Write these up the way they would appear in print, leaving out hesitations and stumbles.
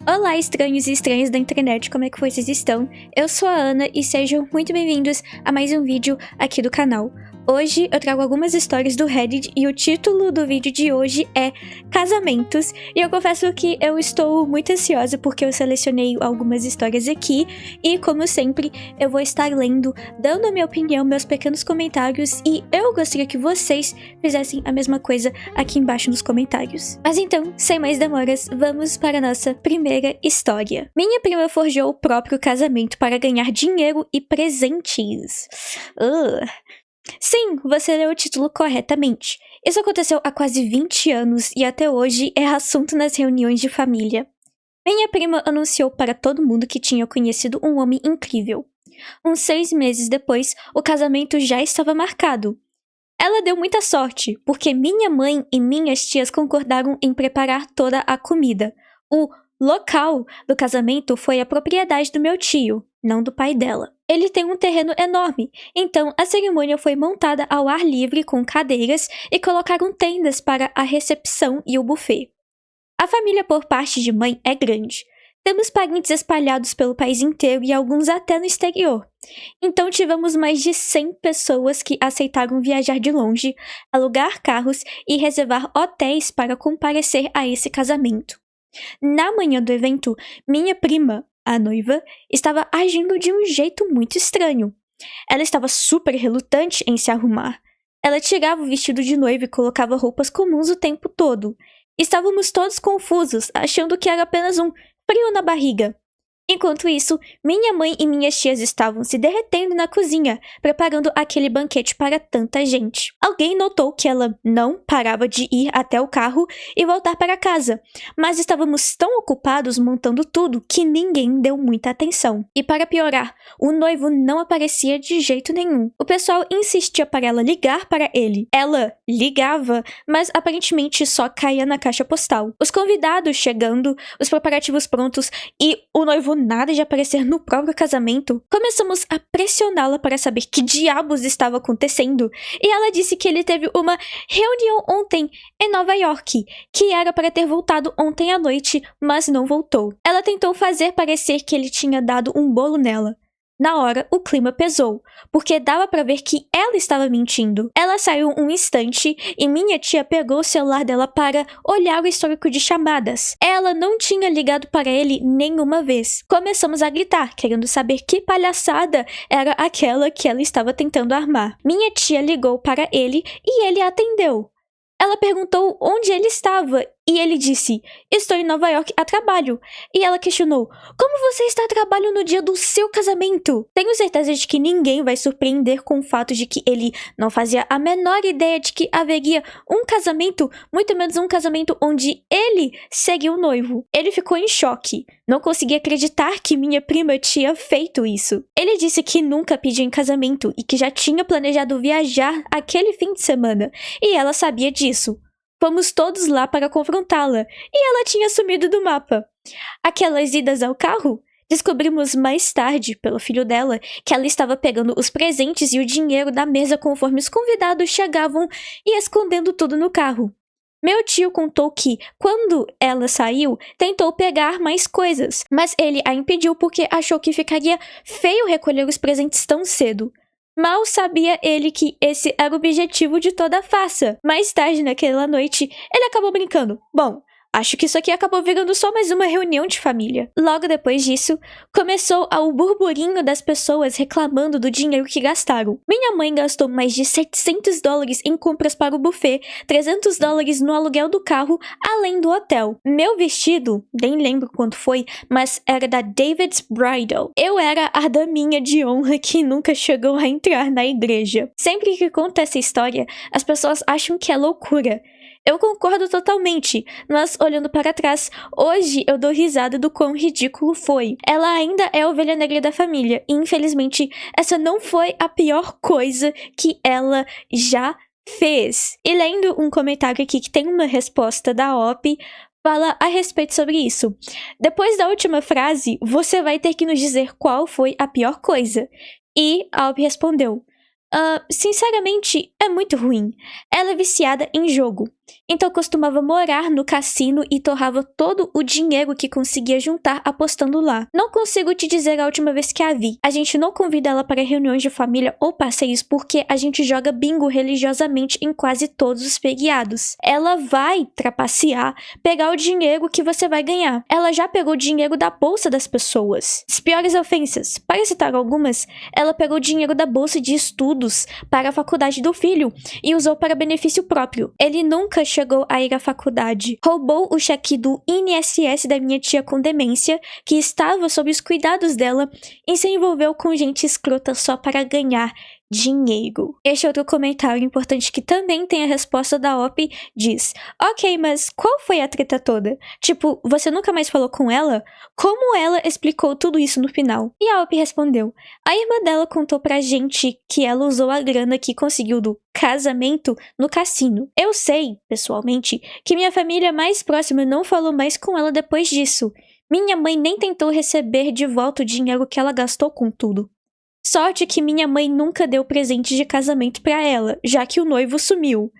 Olá, estranhos e estranhas da internet, como é que vocês estão? Eu sou a Ana e sejam muito bem-vindos a mais um vídeo aqui do canal. Hoje eu trago algumas histórias do Reddit e o título do vídeo de hoje é Casamentos. E eu confesso que eu estou muito ansiosa porque eu selecionei algumas histórias aqui e, como sempre, eu vou estar lendo, dando a minha opinião, meus pequenos comentários e eu gostaria que vocês fizessem a mesma coisa aqui embaixo nos comentários. Mas então, sem mais demoras, vamos para a nossa primeira história. Minha prima forjou o próprio casamento para ganhar dinheiro e presentes. Sim, você leu o título corretamente. Isso aconteceu há quase 20 anos e até hoje é assunto nas reuniões de família. Minha prima anunciou para todo mundo que tinha conhecido um homem incrível. Uns 6 meses depois, o casamento já estava marcado. Ela deu muita sorte, porque minha mãe e minhas tias concordaram em preparar toda a comida. O local do casamento foi a propriedade do meu tio, não do pai dela. Ele tem um terreno enorme, então a cerimônia foi montada ao ar livre com cadeiras e colocaram tendas para a recepção e o buffet. A família por parte de mãe é grande. Temos parentes espalhados pelo país inteiro e alguns até no exterior. Então tivemos mais de 100 pessoas que aceitaram viajar de longe, alugar carros e reservar hotéis para comparecer a esse casamento. Na manhã do evento, minha prima, a noiva, estava agindo de um jeito muito estranho. Ela estava super relutante em se arrumar. Ela tirava o vestido de noiva e colocava roupas comuns o tempo todo. Estávamos todos confusos, achando que era apenas um frio na barriga. Enquanto isso, minha mãe e minhas tias estavam se derretendo na cozinha, preparando aquele banquete para tanta gente. Alguém notou que ela não parava de ir até o carro e voltar para casa, mas estávamos tão ocupados montando tudo que ninguém deu muita atenção. E para piorar, o noivo não aparecia de jeito nenhum. O pessoal insistia para ela ligar para ele. Ela ligava, mas aparentemente só caía na caixa postal. Os convidados chegando, os preparativos prontos e o noivo nada de aparecer no próprio casamento. Começamos a pressioná-la para saber que diabos estava acontecendo, e ela disse que ele teve uma reunião ontem em Nova York, que era para ter voltado ontem à noite, mas não voltou. Ela tentou fazer parecer que ele tinha dado um bolo nela. Na hora, o clima pesou, porque dava para ver que ela estava mentindo. Ela saiu um instante e minha tia pegou o celular dela para olhar o histórico de chamadas. Ela não tinha ligado para ele nenhuma vez. Começamos a gritar, querendo saber que palhaçada era aquela que ela estava tentando armar. Minha tia ligou para ele e ele atendeu. Ela perguntou onde ele estava e ele disse, estou em Nova York a trabalho. E ela questionou, como você está a trabalho no dia do seu casamento? Tenho certeza de que ninguém vai surpreender com o fato de que ele não fazia a menor ideia de que haveria um casamento, muito menos um casamento onde ele seria o noivo. Ele ficou em choque. Não conseguia acreditar que minha prima tinha feito isso. Ele disse que nunca pediu em casamento e que já tinha planejado viajar aquele fim de semana. E ela sabia disso. Fomos todos lá para confrontá-la, e ela tinha sumido do mapa. Aquelas idas ao carro? Descobrimos mais tarde, pelo filho dela, que ela estava pegando os presentes e o dinheiro da mesa conforme os convidados chegavam e escondendo tudo no carro. Meu tio contou que, quando ela saiu, tentou pegar mais coisas, mas ele a impediu porque achou que ficaria feio recolher os presentes tão cedo. Mal sabia ele que esse era o objetivo de toda a farsa. Mais tarde naquela noite, ele acabou brincando. Bom, acho que isso aqui acabou virando só mais uma reunião de família. Logo depois disso, começou o burburinho das pessoas reclamando do dinheiro que gastaram. Minha mãe gastou mais de $700 em compras para o buffet, $300 no aluguel do carro, além do hotel. Meu vestido, nem lembro quanto foi, mas era da David's Bridal. Eu era a daminha de honra que nunca chegou a entrar na igreja. Sempre que conto essa história, as pessoas acham que é loucura. Eu concordo totalmente, mas olhando para trás, hoje eu dou risada do quão ridículo foi. Ela ainda é a ovelha negra da família, e infelizmente essa não foi a pior coisa que ela já fez. E lendo um comentário aqui que tem uma resposta da OP, fala a respeito sobre isso. Depois da última frase, você vai ter que nos dizer qual foi a pior coisa. E a OP respondeu, sinceramente, é muito ruim. Ela é viciada em jogo. Então costumava morar no cassino e torrava todo o dinheiro que conseguia juntar apostando lá. Não consigo te dizer a última vez que a vi. A gente não convida ela para reuniões de família ou passeios porque a gente joga bingo religiosamente em quase todos os feriados. Ela vai trapacear, pegar o dinheiro que você vai ganhar. Ela já pegou dinheiro da bolsa das pessoas. As piores ofensas. Para citar algumas, ela pegou dinheiro da bolsa de estudos para a faculdade do filho e usou para benefício próprio. Ele nunca chegou a ir à faculdade. Roubou o cheque do INSS da minha tia com demência, que estava sob os cuidados dela, e se envolveu com gente escrota só para ganhar dinheiro. Este outro comentário importante que também tem a resposta da OP diz: ok, mas qual foi a treta toda? Tipo, você nunca mais falou com ela? Como ela explicou tudo isso no final? E a OP respondeu: a irmã dela contou pra gente que ela usou a grana que conseguiu do casamento no cassino. Eu sei, pessoalmente, que minha família mais próxima não falou mais com ela depois disso. Minha mãe nem tentou receber de volta o dinheiro que ela gastou com tudo. Sorte que minha mãe nunca deu presente de casamento pra ela, já que o noivo sumiu.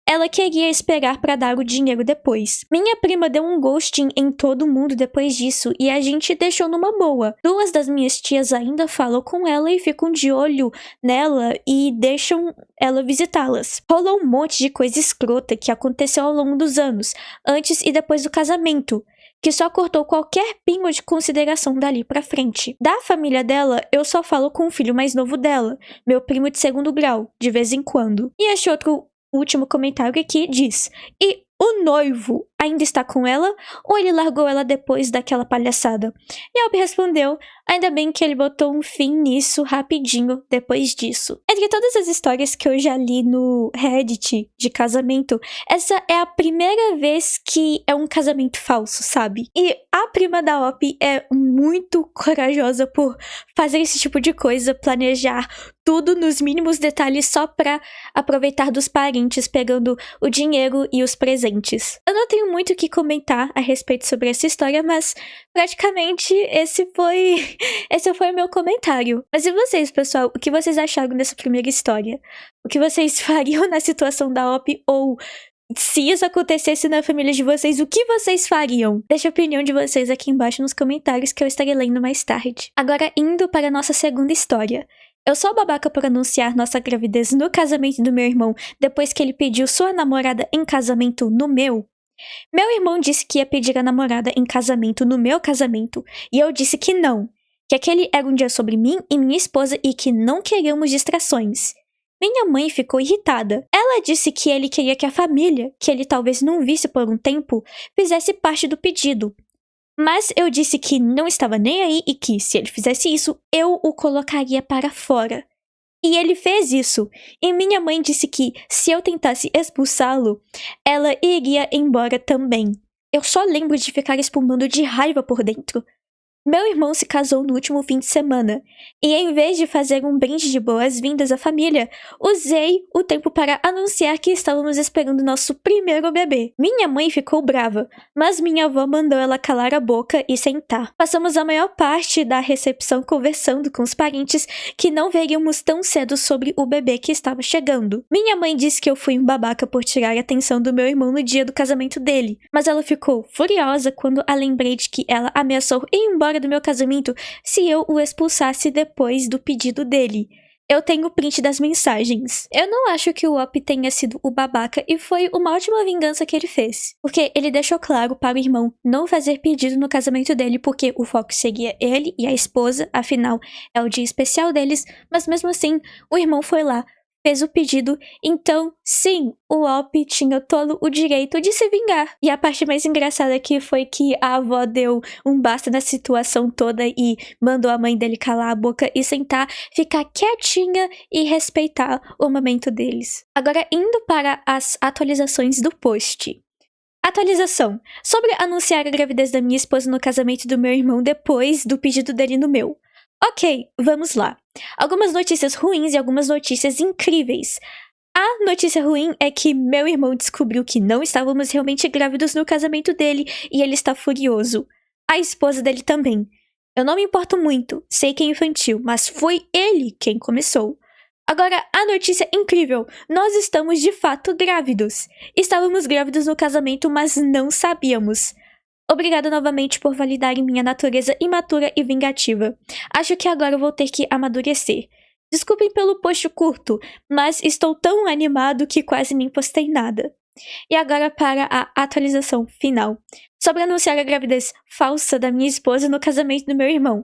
Ela queria esperar pra dar o dinheiro depois. Minha prima deu um ghosting em todo mundo depois disso e a gente deixou numa boa. Duas das minhas tias ainda falam com ela e ficam de olho nela e deixam ela visitá-las. Rolou um monte de coisa escrota que aconteceu ao longo dos anos, antes e depois do casamento, que só cortou qualquer pingo de consideração dali pra frente. Da família dela, eu só falo com o filho mais novo dela, meu primo de segundo grau, de vez em quando. E este outro último comentário aqui diz: e o noivo ainda está com ela ou ele largou ela depois daquela palhaçada? E Albi respondeu: ainda bem que ele botou um fim nisso rapidinho depois disso. Entre todas as histórias que eu já li no Reddit de casamento, essa é a primeira vez que é um casamento falso, sabe? E a prima da Op é muito corajosa por fazer esse tipo de coisa, planejar tudo nos mínimos detalhes só pra aproveitar dos parentes, pegando o dinheiro e os presentes. Eu não tenho muito o que comentar a respeito sobre essa história, mas praticamente esse foi o meu comentário. Mas e vocês, pessoal? O que vocês acharam dessa primeira história? O que vocês fariam na situação da Op? Ou se isso acontecesse na família de vocês, o que vocês fariam? Deixa a opinião de vocês aqui embaixo nos comentários que eu estarei lendo mais tarde. Agora, indo para a nossa segunda história. Eu sou babaca por anunciar nossa gravidez no casamento do meu irmão depois que ele pediu sua namorada em casamento no meu. Meu irmão disse que ia pedir a namorada em casamento no meu casamento e eu disse que não, que aquele era um dia sobre mim e minha esposa e que não queríamos distrações. Minha mãe ficou irritada. Ela disse que ele queria que a família, que ele talvez não visse por um tempo, fizesse parte do pedido. Mas eu disse que não estava nem aí e que, se ele fizesse isso, eu o colocaria para fora. E ele fez isso. E minha mãe disse que, se eu tentasse expulsá-lo, ela iria embora também. Eu só lembro de ficar espumando de raiva por dentro. Meu irmão se casou no último fim de semana, e em vez de fazer um brinde de boas-vindas à família, usei o tempo para anunciar que estávamos esperando nosso primeiro bebê. Minha mãe ficou brava, mas minha avó mandou ela calar a boca e sentar. Passamos a maior parte da recepção conversando com os parentes que não veríamos tão cedo sobre o bebê que estava chegando. Minha mãe disse que eu fui um babaca por tirar a atenção do meu irmão no dia do casamento dele, mas ela ficou furiosa quando a lembrei de que ela ameaçou ir embora do meu casamento se eu o expulsasse depois do pedido dele. Eu tenho print das mensagens. Eu não acho que o Op tenha sido o babaca e foi uma ótima vingança que ele fez. Porque ele deixou claro para o irmão não fazer pedido no casamento dele porque o foco seguia ele e a esposa, afinal é o dia especial deles, mas mesmo assim o irmão foi lá, fez o pedido, então, sim, o Op tinha todo o direito de se vingar. E a parte mais engraçada aqui foi que a avó deu um basta na situação toda e mandou a mãe dele calar a boca e sentar, ficar quietinha e respeitar o momento deles. Agora, indo para as atualizações do post. Atualização. Sobre anunciar a gravidez da minha esposa no casamento do meu irmão depois do pedido dele no meu. Ok, vamos lá. Algumas notícias ruins e algumas notícias incríveis. A notícia ruim é que meu irmão descobriu que não estávamos realmente grávidos no casamento dele e ele está furioso. A esposa dele também. Eu não me importo muito, sei que é infantil, mas foi ele quem começou. Agora, a notícia incrível! Nós estamos de fato grávidos. Estávamos grávidos no casamento, mas não sabíamos. Obrigada novamente por validarem minha natureza imatura e vingativa. Acho que agora vou ter que amadurecer. Desculpem pelo post curto, mas estou tão animado que quase nem postei nada. E agora para a atualização final. Sobre anunciar a gravidez falsa da minha esposa no casamento do meu irmão.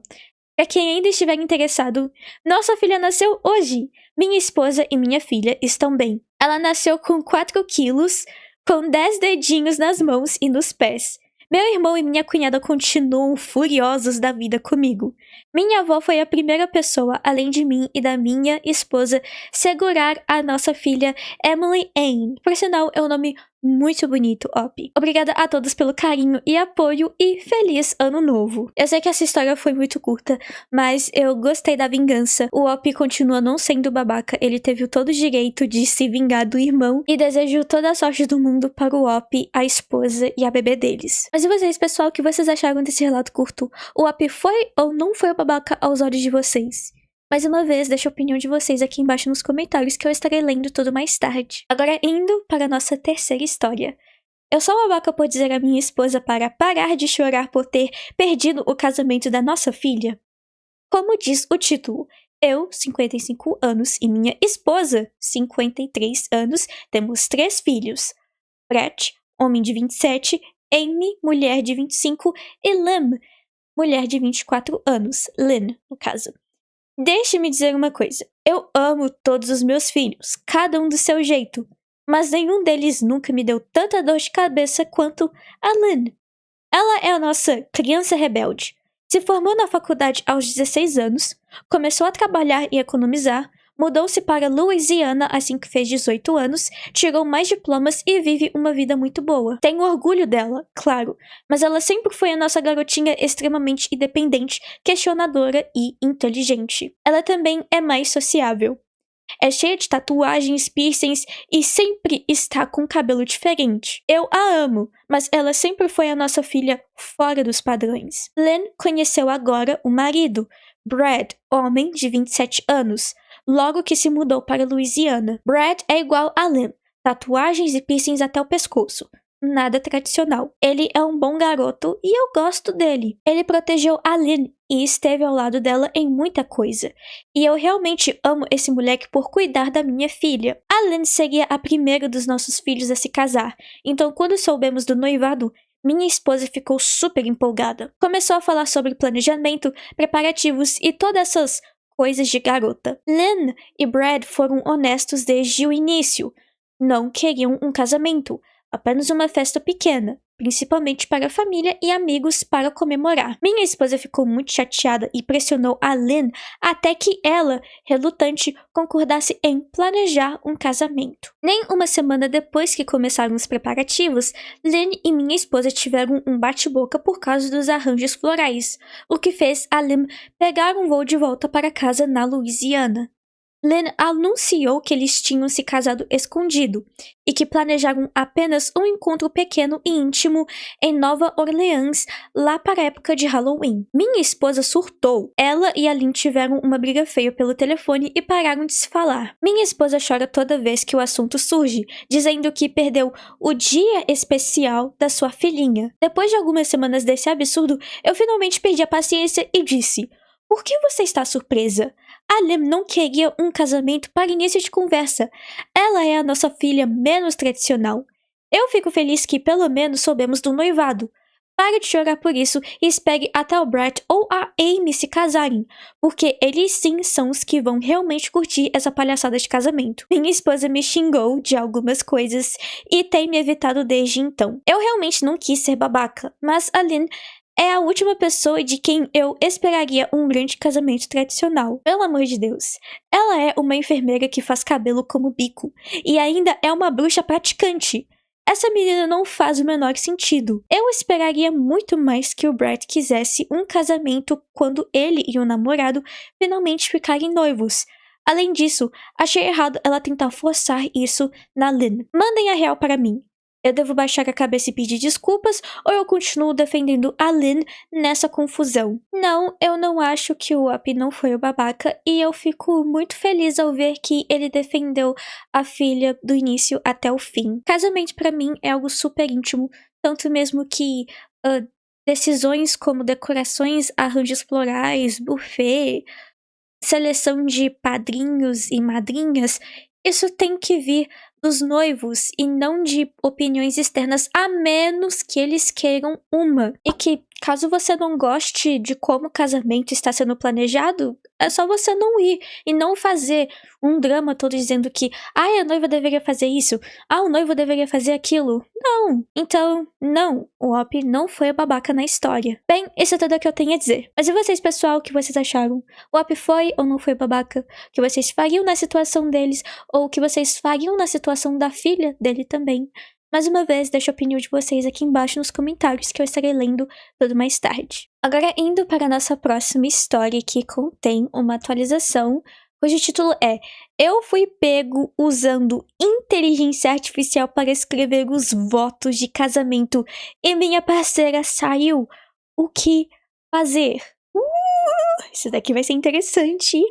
Para quem ainda estiver interessado, nossa filha nasceu hoje. Minha esposa e minha filha estão bem. Ela nasceu com 4 quilos, com 10 dedinhos nas mãos e nos pés. Meu irmão e minha cunhada continuam furiosos da vida comigo. Minha avó foi a primeira pessoa, além de mim e da minha esposa, segurar a nossa filha Emily Ann. Por sinal, é um nome muito bonito, Op. Obrigada a todos pelo carinho e apoio e feliz ano novo. Eu sei que essa história foi muito curta, mas eu gostei da vingança. O Op continua não sendo babaca, ele teve todo o direito de se vingar do irmão e desejo toda a sorte do mundo para o Op, a esposa e a bebê deles. Mas e vocês, pessoal, o que vocês acharam desse relato curto? O Op foi ou não foi o babaca aos olhos de vocês? Mais uma vez, deixa a opinião de vocês aqui embaixo nos comentários que eu estarei lendo tudo mais tarde. Agora, indo para a nossa terceira história. Eu sou babaca por dizer à minha esposa para parar de chorar por ter perdido o casamento da nossa filha? Como diz o título, eu, 55 anos, e minha esposa, 53 anos, temos 3 filhos. Brett, homem de 27, Amy, mulher de 25, e Lem, mulher de 24 anos. Lynn, no caso. Deixe-me dizer uma coisa. Eu amo todos os meus filhos, cada um do seu jeito. Mas nenhum deles nunca me deu tanta dor de cabeça quanto a Lynn. Ela é a nossa criança rebelde. Se formou na faculdade aos 16 anos, começou a trabalhar e economizar, mudou-se para Louisiana assim que fez 18 anos, tirou mais diplomas e vive uma vida muito boa. Tenho orgulho dela, claro, mas ela sempre foi a nossa garotinha extremamente independente, questionadora e inteligente. Ela também é mais sociável. É cheia de tatuagens, piercings e sempre está com cabelo diferente. Eu a amo, mas ela sempre foi a nossa filha fora dos padrões. Lynn conheceu agora o marido, Brad, homem de 27 anos, logo que se mudou para Louisiana. Brad é igual a Lynn, tatuagens e piercings até o pescoço. Nada tradicional. Ele é um bom garoto e eu gosto dele. Ele protegeu a Lynn e esteve ao lado dela em muita coisa. E eu realmente amo esse moleque por cuidar da minha filha. A Lynn seria a primeira dos nossos filhos a se casar, então quando soubemos do noivado, minha esposa ficou super empolgada. Começou a falar sobre planejamento, preparativos e todas essas coisas de garota. Lynn e Brad foram honestos desde o início. Não queriam um casamento. Apenas uma festa pequena, principalmente para a família e amigos para comemorar. Minha esposa ficou muito chateada e pressionou a Lynn até que ela, relutante, concordasse em planejar um casamento. Nem uma semana depois que começaram os preparativos, Lynn e minha esposa tiveram um bate-boca por causa dos arranjos florais, o que fez a Lynn pegar um voo de volta para casa na Louisiana. Lynn anunciou que eles tinham se casado escondido e que planejaram apenas um encontro pequeno e íntimo em Nova Orleans lá para a época de Halloween. Minha esposa surtou. Ela e a Lynn tiveram uma briga feia pelo telefone e pararam de se falar. Minha esposa chora toda vez que o assunto surge, dizendo que perdeu o dia especial da sua filhinha. Depois de algumas semanas desse absurdo, eu finalmente perdi a paciência e disse: "Por que você está surpresa? A Lynn não queria um casamento para início de conversa. Ela é a nossa filha menos tradicional. Eu fico feliz que pelo menos soubemos do noivado. Pare de chorar por isso e espere até o Brett ou a Amy se casarem, porque eles sim são os que vão realmente curtir essa palhaçada de casamento." Minha esposa me xingou de algumas coisas e tem me evitado desde então. Eu realmente não quis ser babaca, mas a Lynn é a última pessoa de quem eu esperaria um grande casamento tradicional. Pelo amor de Deus. Ela é uma enfermeira que faz cabelo como bico. E ainda é uma bruxa praticante. Essa menina não faz o menor sentido. Eu esperaria muito mais que o Brett quisesse um casamento quando ele e o namorado finalmente ficarem noivos. Além disso, achei errado ela tentar forçar isso na Lynn. Mandem a real para mim. Eu devo baixar a cabeça e pedir desculpas, ou eu continuo defendendo a Lynn nessa confusão? Não, eu não acho que o Up não foi o babaca, e eu fico muito feliz ao ver que ele defendeu a filha do início até o fim. Casamento pra mim é algo super íntimo, tanto mesmo que decisões como decorações, arranjos florais, buffet, seleção de padrinhos e madrinhas, isso tem que vir dos noivos e não de opiniões externas, a menos que eles queiram uma. E que, caso você não goste de como o casamento está sendo planejado, é só você não ir e não fazer um drama todo dizendo que a noiva deveria fazer isso, o noivo deveria fazer aquilo. Não. Então, não, o Up não foi a babaca na história. Bem, isso é tudo o que eu tenho a dizer. Mas e vocês, pessoal, o que vocês acharam? O Up foi ou não foi babaca? O que vocês fariam na situação deles? Ou o que vocês fariam na situação da filha dele também? Mais uma vez, deixa a opinião de vocês aqui embaixo nos comentários que eu estarei lendo tudo mais tarde. Agora, indo para a nossa próxima história, que contém uma atualização, cujo título é Eu fui pego usando inteligência artificial para escrever os votos de casamento e minha parceira saiu. O que fazer? Isso daqui vai ser interessante.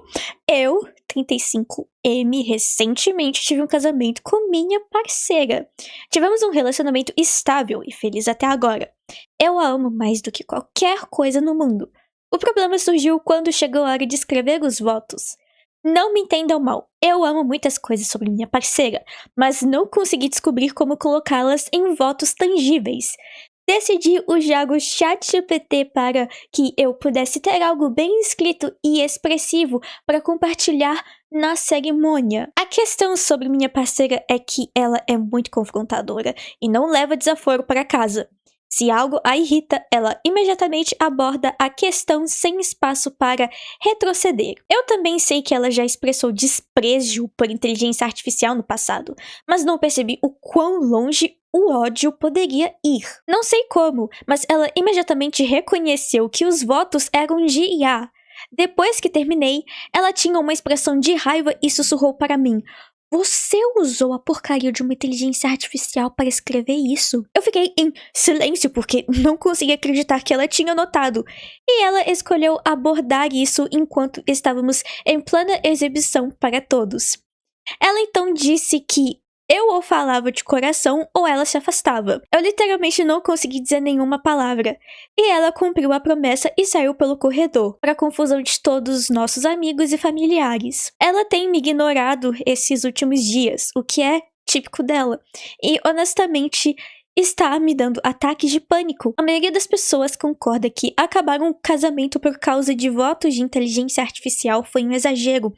Eu, 35M, recentemente tive um casamento com minha parceira. Tivemos um relacionamento estável e feliz até agora. Eu a amo mais do que qualquer coisa no mundo. O problema surgiu quando chegou a hora de escrever os votos. Não me entendam mal, eu amo muitas coisas sobre minha parceira, mas não consegui descobrir como colocá-las em votos tangíveis. Decidi usar o ChatGPT para que eu pudesse ter algo bem escrito e expressivo para compartilhar na cerimônia. A questão sobre minha parceira é que ela é muito confrontadora e não leva desaforo para casa. Se algo a irrita, ela imediatamente aborda a questão sem espaço para retroceder. Eu também sei que ela já expressou desprezo por inteligência artificial no passado, mas não percebi o quão longe o ódio poderia ir. Não sei como, mas ela imediatamente reconheceu que os votos eram de IA. Depois que terminei, ela tinha uma expressão de raiva e sussurrou para mim: Você usou a porcaria de uma inteligência artificial para escrever isso? Eu fiquei em silêncio porque não conseguia acreditar que ela tinha notado. E ela escolheu abordar isso enquanto estávamos em plena exibição para todos. Ela então disse que eu ou falava de coração ou ela se afastava. Eu literalmente não consegui dizer nenhuma palavra. E ela cumpriu a promessa e saiu pelo corredor, para a confusão de todos os nossos amigos e familiares. Ela tem me ignorado esses últimos dias, o que é típico dela. E honestamente, está me dando ataques de pânico. A maioria das pessoas concorda que acabar um casamento por causa de votos de inteligência artificial foi um exagero.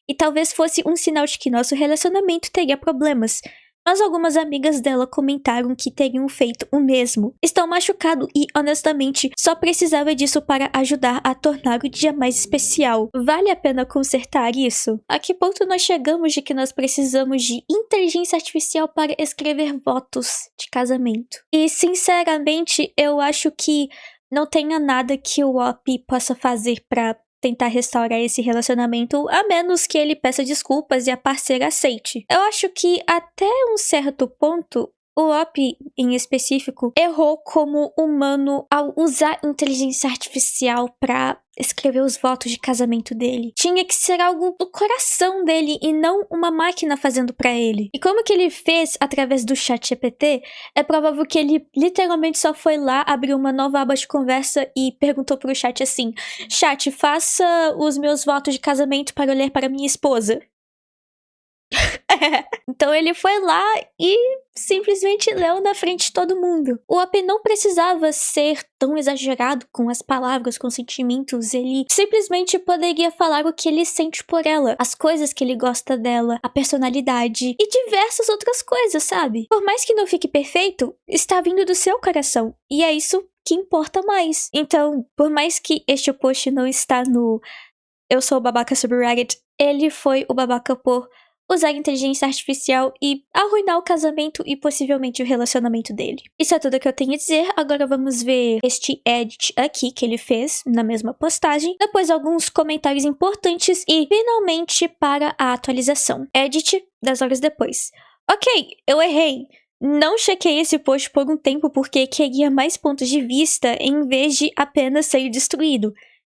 E talvez fosse um sinal de que nosso relacionamento teria problemas. Mas algumas amigas dela comentaram que teriam feito o mesmo. Estão machucados e, honestamente, só precisava disso para ajudar a tornar o dia mais especial. Vale a pena consertar isso? A que ponto nós chegamos de que nós precisamos de inteligência artificial para escrever votos de casamento? E, sinceramente, eu acho que não tenha nada que o OP possa fazer para tentar restaurar esse relacionamento, a menos que ele peça desculpas e a parceira aceite. Eu acho que até um certo ponto, o Op, em específico, errou como humano ao usar inteligência artificial pra escrever os votos de casamento dele. Tinha que ser algo do coração dele e não uma máquina fazendo pra ele. E como que ele fez através do ChatGPT, é provável que ele literalmente só foi lá, abriu uma nova aba de conversa e perguntou pro chat assim: Chat, faça os meus votos de casamento para eu ler para minha esposa. Então ele foi lá e simplesmente leu na frente de todo mundo. O Op não precisava ser tão exagerado com as palavras, com os sentimentos. Ele simplesmente poderia falar o que ele sente por ela, as coisas que ele gosta dela, a personalidade e diversas outras coisas, sabe? Por mais que não fique perfeito, está vindo do seu coração. E é isso que importa mais. Então, por mais que este post não está no Eu sou o babaca sobre Reddit, ele foi o babaca por usar inteligência artificial e arruinar o casamento e possivelmente o relacionamento dele. Isso é tudo que eu tenho a dizer. Agora vamos ver este edit aqui que ele fez na mesma postagem. Depois alguns comentários importantes e finalmente para a atualização. Edit 10 horas depois. Ok, eu errei. Não chequei esse post por um tempo porque queria mais pontos de vista em vez de apenas ser destruído.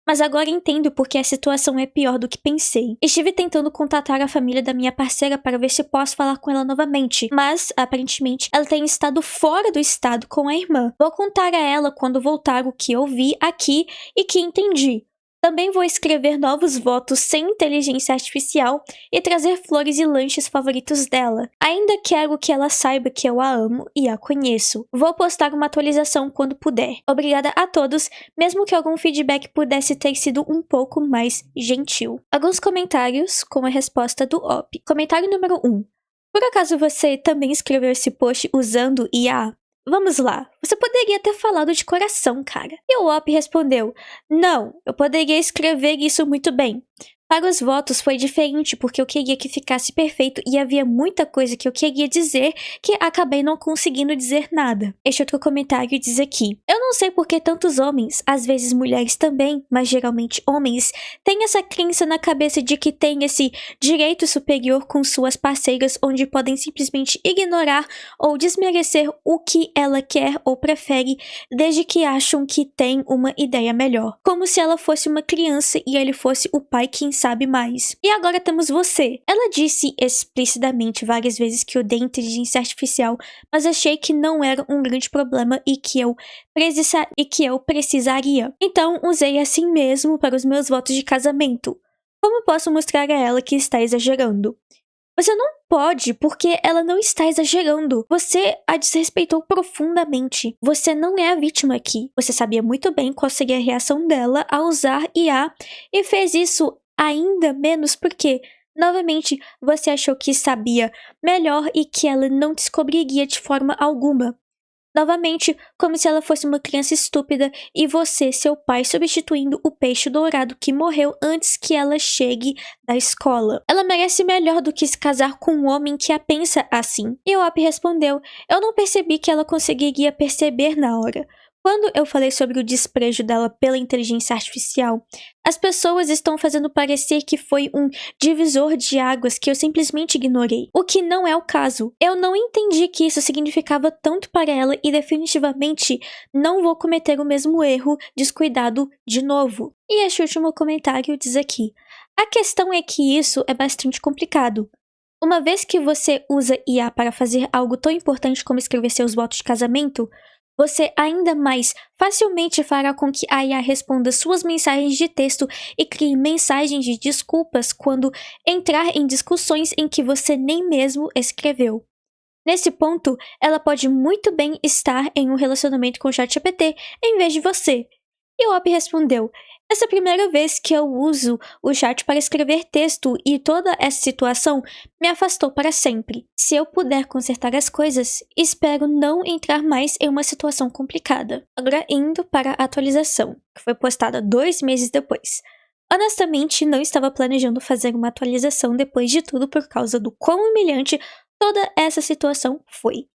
Mas agora entendo porque a situação é pior do que pensei. Estive tentando contatar a família da minha parceira para ver se posso falar com ela novamente, mas, aparentemente, ela tem estado fora do estado com a irmã. Vou contar a ela quando voltar o que eu vi aqui e que entendi. Também vou escrever novos votos sem inteligência artificial e trazer flores e lanches favoritos dela. Ainda quero que ela saiba que eu a amo e a conheço. Vou postar uma atualização quando puder. Obrigada a todos, mesmo que algum feedback pudesse ter sido um pouco mais gentil. Alguns comentários com a resposta do OP. Comentário número 1. Por acaso você também escreveu esse post usando IA? Vamos lá, você poderia ter falado de coração, cara. E o OP respondeu, não, eu poderia escrever isso muito bem. Para os votos foi diferente porque eu queria que ficasse perfeito e havia muita coisa que eu queria dizer que acabei não conseguindo dizer nada. Este outro comentário diz aqui, eu não sei por que tantos homens, às vezes mulheres também, mas geralmente homens, têm essa crença na cabeça de que têm esse direito superior com suas parceiras onde podem simplesmente ignorar ou desmerecer o que ela quer ou prefere desde que acham que tem uma ideia melhor. Como se ela fosse uma criança e ele fosse o pai quem sabe mais. E agora temos você. Ela disse explicitamente várias vezes que odeia inteligência artificial, mas achei que não era um grande problema e que eu precisaria. Então usei assim mesmo para os meus votos de casamento. Como posso mostrar a ela que está exagerando? Você não pode, porque ela não está exagerando. Você a desrespeitou profundamente. Você não é a vítima aqui. Você sabia muito bem qual seria a reação dela ao usar IA e fez isso ainda menos porque, novamente, você achou que sabia melhor e que ela não descobriria de forma alguma. Novamente, como se ela fosse uma criança estúpida e você, seu pai, substituindo o peixe dourado que morreu antes que ela chegue da escola. Ela merece melhor do que se casar com um homem que a pensa assim. E o Op respondeu, eu não percebi que ela conseguiria perceber na hora. Quando eu falei sobre o desprezo dela pela inteligência artificial, as pessoas estão fazendo parecer que foi um divisor de águas que eu simplesmente ignorei, o que não é o caso. Eu não entendi que isso significava tanto para ela e definitivamente não vou cometer o mesmo erro descuidado de novo. E este último comentário diz aqui, a questão é que isso é bastante complicado. Uma vez que você usa IA para fazer algo tão importante como escrever seus votos de casamento, você ainda mais facilmente fará com que a IA responda suas mensagens de texto e crie mensagens de desculpas quando entrar em discussões em que você nem mesmo escreveu. Nesse ponto, ela pode muito bem estar em um relacionamento com o ChatGPT em vez de você. E o Op respondeu, essa é a primeira vez que eu uso o chat para escrever texto e toda essa situação me afastou para sempre. Se eu puder consertar as coisas, espero não entrar mais em uma situação complicada. Agora indo para a atualização, que foi postada 2 meses depois. Honestamente, não estava planejando fazer uma atualização depois de tudo por causa do quão humilhante toda essa situação foi.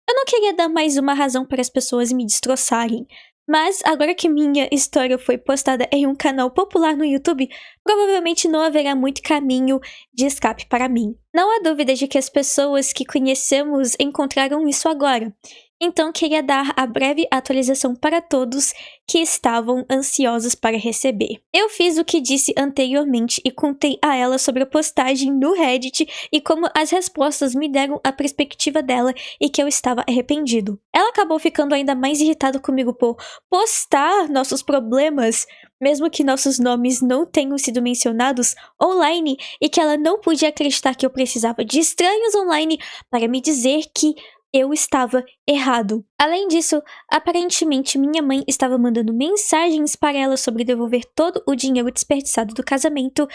Eu não queria dar mais uma razão para as pessoas me destroçarem, mas agora que minha história foi postada em um canal popular no YouTube, provavelmente não haverá muito caminho de escape para mim. Não há dúvida de que as pessoas que conhecemos encontraram isso agora. Então queria dar a breve atualização para todos que estavam ansiosos para receber. Eu fiz o que disse anteriormente e contei a ela sobre a postagem no Reddit e como as respostas me deram a perspectiva dela e que eu estava arrependido. Ela acabou ficando ainda mais irritada comigo por postar nossos problemas, mesmo que nossos nomes não tenham sido mencionados online e que ela não podia acreditar que eu precisava de estranhos online para me dizer que eu estava errado. Além disso, aparentemente minha mãe estava mandando mensagens para ela sobre devolver todo o dinheiro desperdiçado do casamento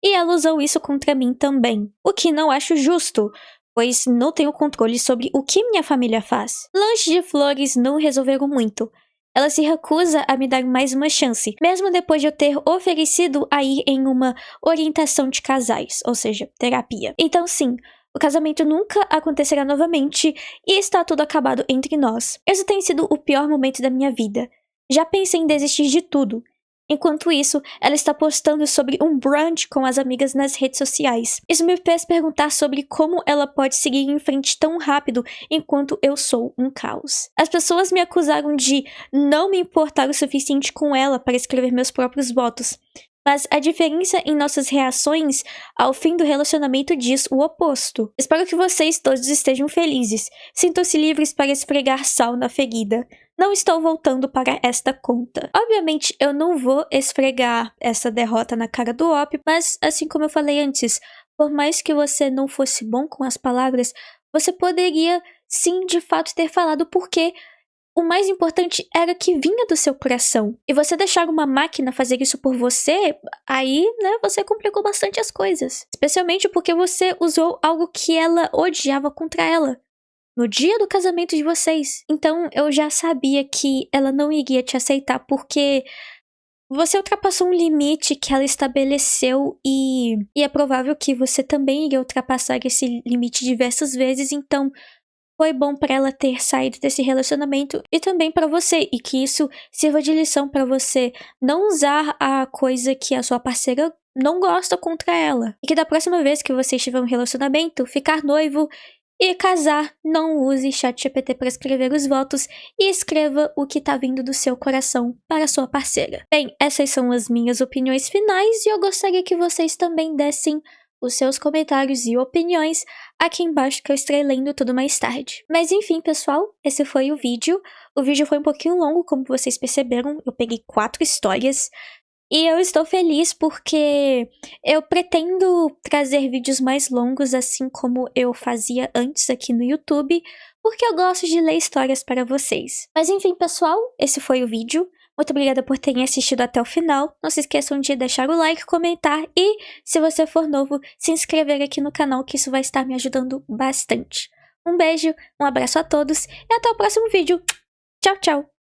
e ela usou isso contra mim também, o que não acho justo, pois não tenho controle sobre o que minha família faz. Lanches de flores não resolveram muito. Ela se recusa a me dar mais uma chance, mesmo depois de eu ter oferecido a ir em uma orientação de casais, ou seja, terapia. Então sim, o casamento nunca acontecerá novamente e está tudo acabado entre nós. Esse tem sido o pior momento da minha vida. Já pensei em desistir de tudo. Enquanto isso, ela está postando sobre um brunch com as amigas nas redes sociais. Isso me fez perguntar sobre como ela pode seguir em frente tão rápido enquanto eu sou um caos. As pessoas me acusaram de não me importar o suficiente com ela para escrever meus próprios votos. Mas a diferença em nossas reações ao fim do relacionamento diz o oposto. Espero que vocês todos estejam felizes. Sintam-se livres para esfregar sal na ferida. Não estou voltando para esta conta. Obviamente, eu não vou esfregar essa derrota na cara do Op, mas assim como eu falei antes, por mais que você não fosse bom com as palavras, você poderia sim de fato ter falado porque o mais importante era que vinha do seu coração. E você deixar uma máquina fazer isso por você, aí, né, você complicou bastante as coisas. Especialmente porque você usou algo que ela odiava contra ela. No dia do casamento de vocês. Então, eu já sabia que ela não iria te aceitar porque você ultrapassou um limite que ela estabeleceu e é provável que você também iria ultrapassar esse limite diversas vezes, então foi bom pra ela ter saído desse relacionamento e também pra você, e que isso sirva de lição pra você não usar a coisa que a sua parceira não gosta contra ela. E que da próxima vez que você estiver em um relacionamento, ficar noivo e casar, não use ChatGPT para escrever os votos e escreva o que tá vindo do seu coração para sua parceira. Bem, essas são as minhas opiniões finais e eu gostaria que vocês também dessem os seus comentários e opiniões aqui embaixo que eu estarei lendo tudo mais tarde. Mas enfim, pessoal, esse foi o vídeo. O vídeo foi um pouquinho longo, como vocês perceberam. Eu peguei 4 histórias. E eu estou feliz porque eu pretendo trazer vídeos mais longos, assim como eu fazia antes aqui no YouTube, porque eu gosto de ler histórias para vocês. Mas enfim, pessoal, esse foi o vídeo. Muito obrigada por terem assistido até o final. Não se esqueçam de deixar o like, comentar e, se você for novo, se inscrever aqui no canal, que isso vai estar me ajudando bastante. Um beijo, um abraço a todos e até o próximo vídeo. Tchau, tchau!